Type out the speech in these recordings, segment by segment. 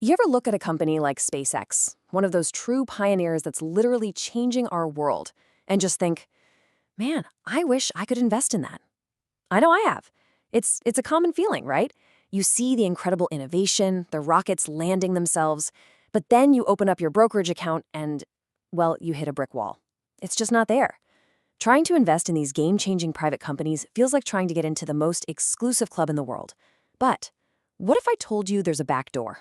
You ever look at a company like SpaceX, one of those true pioneers that's literally changing our world, and just think, man, I wish I could invest in that? I know I have. It's a common feeling, right? You see the incredible innovation, the rockets landing themselves, but then you open up your brokerage account and, well, you hit a brick wall. It's just not there. Trying to invest in these game-changing private companies feels like trying to get into the most exclusive club in the world. But what if I told you there's a back door?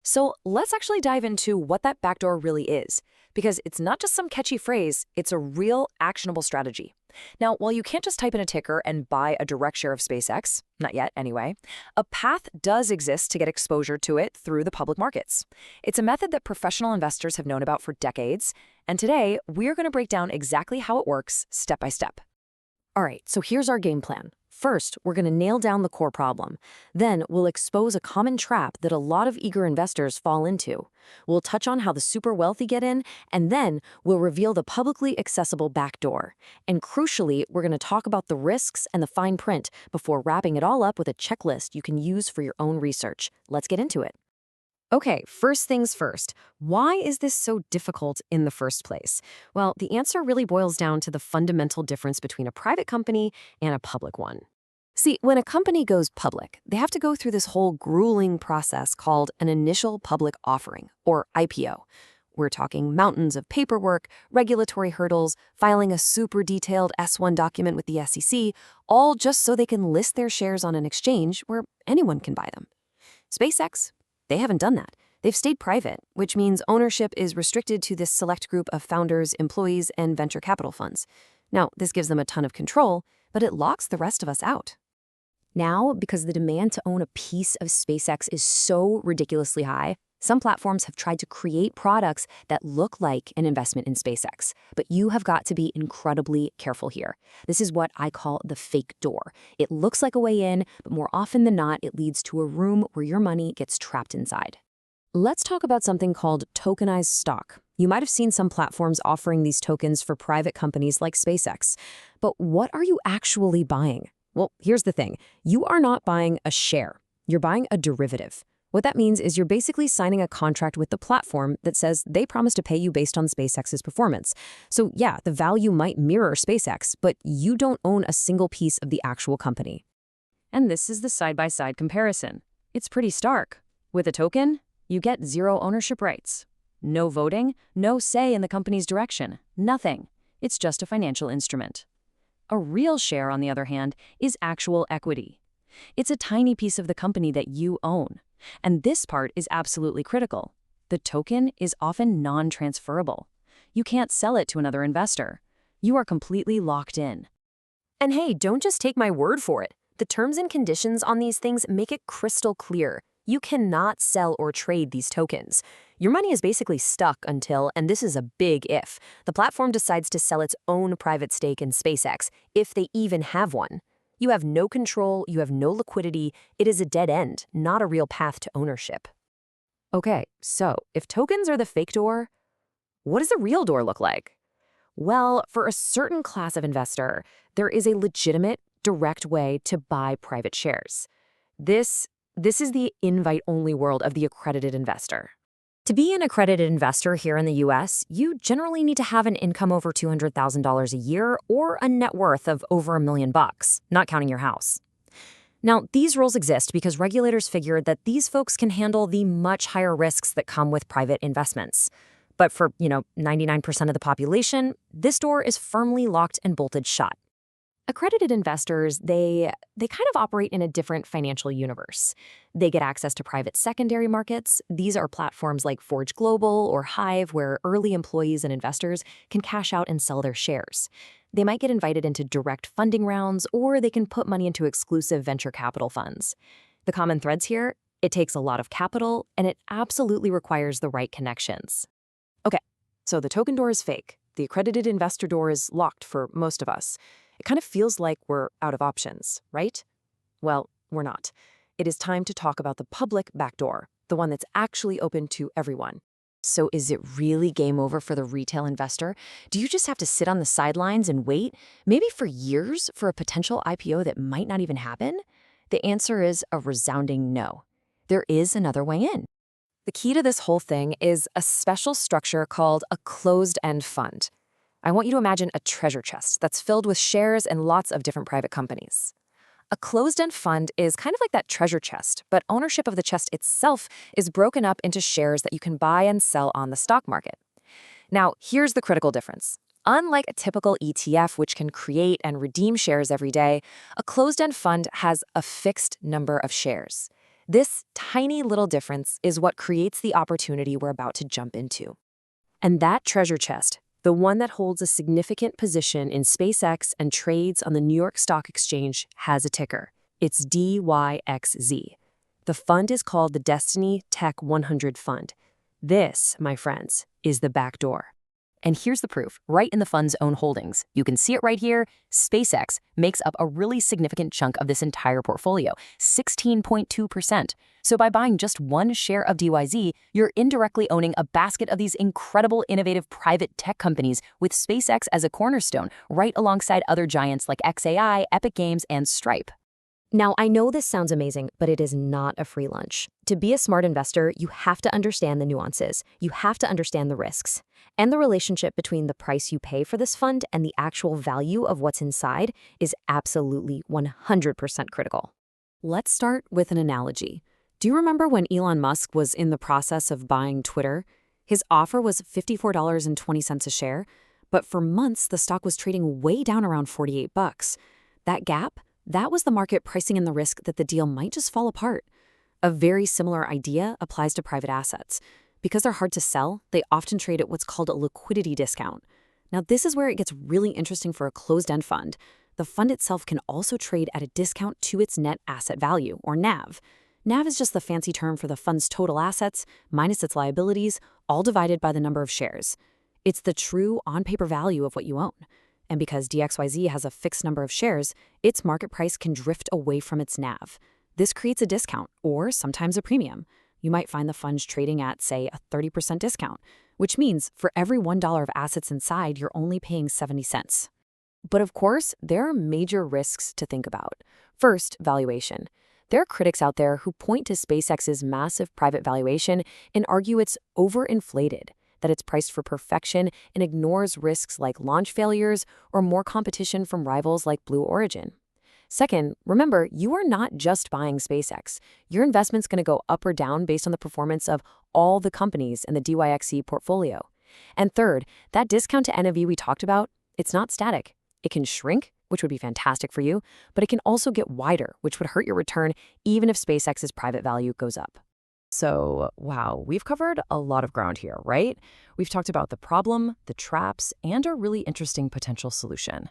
So let's actually dive into what that backdoor really is, because it's not just some catchy phrase, it's a real actionable strategy. Now, while you can't just type in a ticker and buy a direct share of SpaceX, not yet anyway, a path does exist to get exposure to it through the public markets. It's a method that professional investors have known about for decades, and today we're going to break down exactly how it works step by step. All right, so here's our game plan. First, we're going to nail down the core problem. Then, we'll expose a common trap that a lot of eager investors fall into. We'll touch on how the super wealthy get in, and then we'll reveal the publicly accessible backdoor. And crucially, we're going to talk about the risks and the fine print before wrapping it all up with a checklist you can use for your own research. Let's get into it. Okay, first things first. Why is this so difficult in the first place? Well, the answer really boils down to the fundamental difference between a private company and a public one. See, when a company goes public, they have to go through this whole grueling process called an initial public offering, or IPO. We're talking mountains of paperwork, regulatory hurdles, filing a super detailed S1 document with the SEC, all just so they can list their shares on an exchange where anyone can buy them. SpaceX, they haven't done that. They've stayed private, which means ownership is restricted to this select group of founders, employees, and venture capital funds. Now, this gives them a ton of control, but it locks the rest of us out. Now, because the demand to own a piece of SpaceX is so ridiculously high, some platforms have tried to create products that look like an investment in SpaceX. But you have got to be incredibly careful here. This is what I call the fake door. It looks like a way in, but more often than not, it leads to a room where your money gets trapped inside. Let's talk about something called tokenized stock. You might have seen some platforms offering these tokens for private companies like SpaceX. But what are you actually buying? Well, here's the thing. You are not buying a share. You're buying a derivative. What that means is you're basically signing a contract with the platform that says they promise to pay you based on SpaceX's performance. So yeah, the value might mirror SpaceX, but you don't own a single piece of the actual company. And this is the side-by-side comparison. It's pretty stark. With a token, you get zero ownership rights. No voting, no say in the company's direction, nothing. It's just a financial instrument. A real share, on the other hand, is actual equity. It's a tiny piece of the company that you own. And this part is absolutely critical. The token is often non-transferable. You can't sell it to another investor. You are completely locked in. And hey, don't just take my word for it. The terms and conditions on these things make it crystal clear. You cannot sell or trade these tokens. Your money is basically stuck until, and this is a big if, the platform decides to sell its own private stake in SpaceX, if they even have one. You have no control, you have no liquidity, it is a dead end, not a real path to ownership. Okay, so if tokens are the fake door, what does the real door look like? Well, for a certain class of investor, there is a legitimate, direct way to buy private shares. This is the invite-only world of the accredited investor. To be an accredited investor here in the US, you generally need to have an income over $200,000 a year or a net worth of over $1 million, not counting your house. Now, these rules exist because regulators figured that these folks can handle the much higher risks that come with private investments. But for, 99% of the population, this door is firmly locked and bolted shut. Accredited investors, they kind of operate in a different financial universe. They get access to private secondary markets. These are platforms like Forge Global or Hive, where early employees and investors can cash out and sell their shares. They might get invited into direct funding rounds, or they can put money into exclusive venture capital funds. The common threads here, it takes a lot of capital, and it absolutely requires the right connections. Okay, so the token door is fake. The accredited investor door is locked for most of us. It kind of feels like we're out of options, right? Well, we're not. It is time to talk about the public backdoor, the one that's actually open to everyone. So is it really game over for the retail investor? Do you just have to sit on the sidelines and wait, maybe for years, for a potential IPO that might not even happen? The answer is a resounding no. There is another way in. The key to this whole thing is a special structure called a closed-end fund. I want you to imagine a treasure chest that's filled with shares in lots of different private companies. A closed-end fund is kind of like that treasure chest, but ownership of the chest itself is broken up into shares that you can buy and sell on the stock market. Now, here's the critical difference. Unlike a typical ETF, which can create and redeem shares every day, a closed-end fund has a fixed number of shares. This tiny little difference is what creates the opportunity we're about to jump into. And that treasure chest, the one that holds a significant position in SpaceX and trades on the New York Stock Exchange, has a ticker. It's DYXZ. The fund is called the Destiny Tech 100 Fund. This, my friends, is the backdoor. And here's the proof, right in the fund's own holdings. You can see it right here. SpaceX makes up a really significant chunk of this entire portfolio, 16.2%. So by buying just one share of DYZ, you're indirectly owning a basket of these incredible, innovative private tech companies with SpaceX as a cornerstone, right alongside other giants like xAI, Epic Games, and Stripe. Now, I know this sounds amazing, but it is not a free lunch. To be a smart investor, you have to understand the nuances. You have to understand the risks. And the relationship between the price you pay for this fund and the actual value of what's inside is absolutely 100% critical. Let's start with an analogy. Do you remember when Elon Musk was in the process of buying Twitter? His offer was $54.20 a share, but for months the stock was trading way down around $48. That gap? That was the market pricing in the risk that the deal might just fall apart. A very similar idea applies to private assets. Because they're hard to sell, they often trade at what's called a liquidity discount. Now, this is where it gets really interesting for a closed-end fund. The fund itself can also trade at a discount to its net asset value, or NAV. NAV is just the fancy term for the fund's total assets minus its liabilities, all divided by the number of shares. It's the true on-paper value of what you own. And because DXYZ has a fixed number of shares, its market price can drift away from its NAV. This creates a discount, or sometimes a premium. You might find the funds trading at, say, a 30% discount, which means for every $1 of assets inside, you're only paying 70 cents. But of course, there are major risks to think about. First, valuation. There are critics out there who point to SpaceX's massive private valuation and argue it's overinflated, that it's priced for perfection and ignores risks like launch failures or more competition from rivals like Blue Origin. Second, remember, you are not just buying SpaceX. Your investment's going to go up or down based on the performance of all the companies in the DYXC portfolio. And third, that discount to NAV we talked about, it's not static. It can shrink, which would be fantastic for you, but it can also get wider, which would hurt your return even if SpaceX's private value goes up. So, wow, we've covered a lot of ground here, right? We've talked about the problem, the traps, and a really interesting potential solution.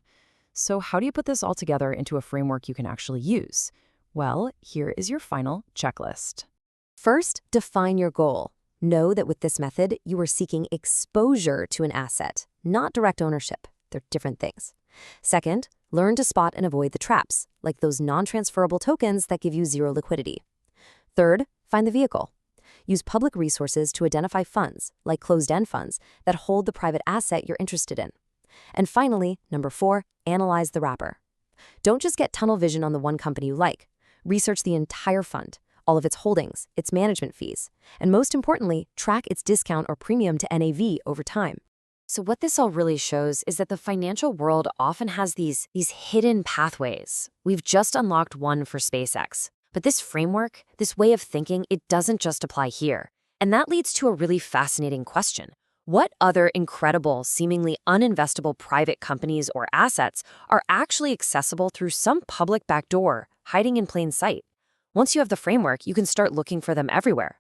So how do you put this all together into a framework you can actually use? Well, here is your final checklist. First, define your goal. Know that with this method, you are seeking exposure to an asset, not direct ownership. They're different things. Second, learn to spot and avoid the traps, like those non-transferable tokens that give you zero liquidity. Third, find the vehicle. Use public resources to identify funds, like closed-end funds, that hold the private asset you're interested in. And finally, number 4, analyze the wrapper. Don't just get tunnel vision on the one company you like. Research the entire fund, all of its holdings, its management fees, and most importantly, track its discount or premium to NAV over time. So what this all really shows is that the financial world often has these hidden pathways. We've just unlocked one for SpaceX. But this framework, this way of thinking, it doesn't just apply here. And that leads to a really fascinating question. What other incredible, seemingly uninvestable private companies or assets are actually accessible through some public backdoor, hiding in plain sight? Once you have the framework, you can start looking for them everywhere.